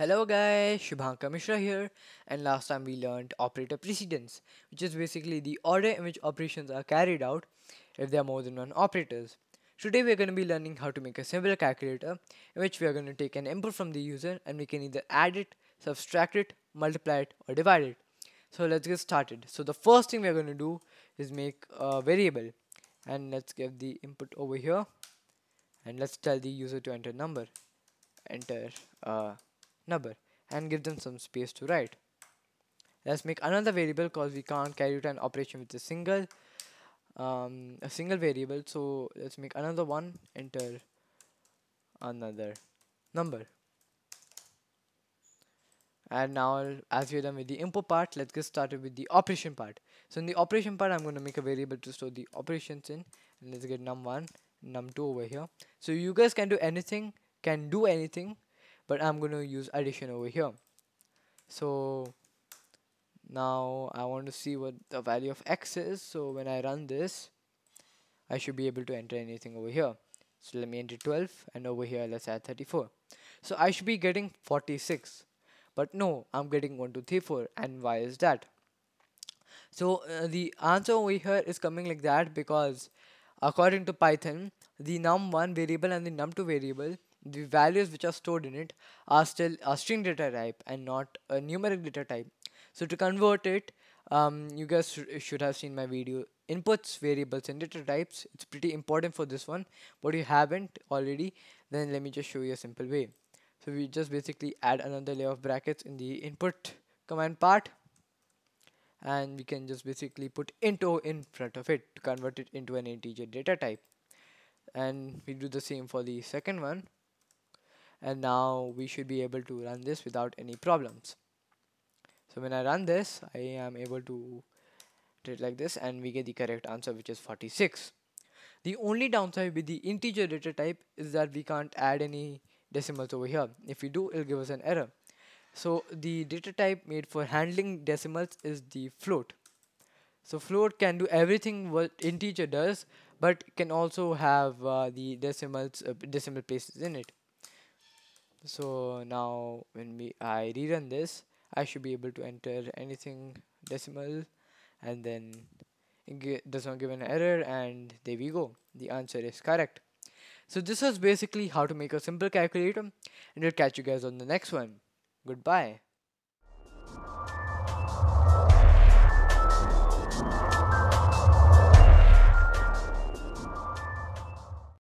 Hello guys, Shubhankar Mishra here, and last time we learned operator precedence, which is basically the order in which operations are carried out if there are more than one operators. Today we are going to be learning how to make a simple calculator in which we are going to take an input from the user and we can either add it, subtract it, multiply it or divide it. So let's get started. So the first thing we are going to do is make a variable, and let's give the input over here, and let's tell the user to enter a number, and give them some space to write. Let's make another variable because we can't carry out an operation with a single variable. So let's make another one, enter another number. And now as we're done with the input part, let's get started with the operation part. So in the operation part, I'm going to make a variable to store the operations in, and let's get num1, num2 over here. So you guys can do anything, but I'm going to use addition over here. So now I want to see what the value of x is. So when I run this, I should be able to enter anything over here. So let me enter 12, and over here let's add 34. So I should be getting 46. But no, I'm getting 1, 2, 3, 4. And why is that? So the answer over here is coming like that because according to Python, the num1 variable and the num2 variable, the values which are stored in it are still a string data type and not a numeric data type. So to convert it, you guys should have seen my video inputs, variables and data types. It's pretty important for this one, but you haven't already, then let me just show you a simple way. So we just basically add another layer of brackets in the input command part, and we can just basically put into in front of it to convert it into an integer data type. And we do the same for the second one, and now we should be able to run this without any problems. So when I run this, I am able to do it like this, and we get the correct answer, which is 46. The only downside with the integer data type is that we can't add any decimals over here. If we do, it'll give us an error. So the data type made for handling decimals is the float. So float can do everything what integer does, but can also have the decimal places in it. So now when I rerun this, I should be able to enter anything decimal, and then it does not give an error, and there we go. The answer is correct. So this was basically how to make a simple calculator, and we'll catch you guys on the next one. Goodbye.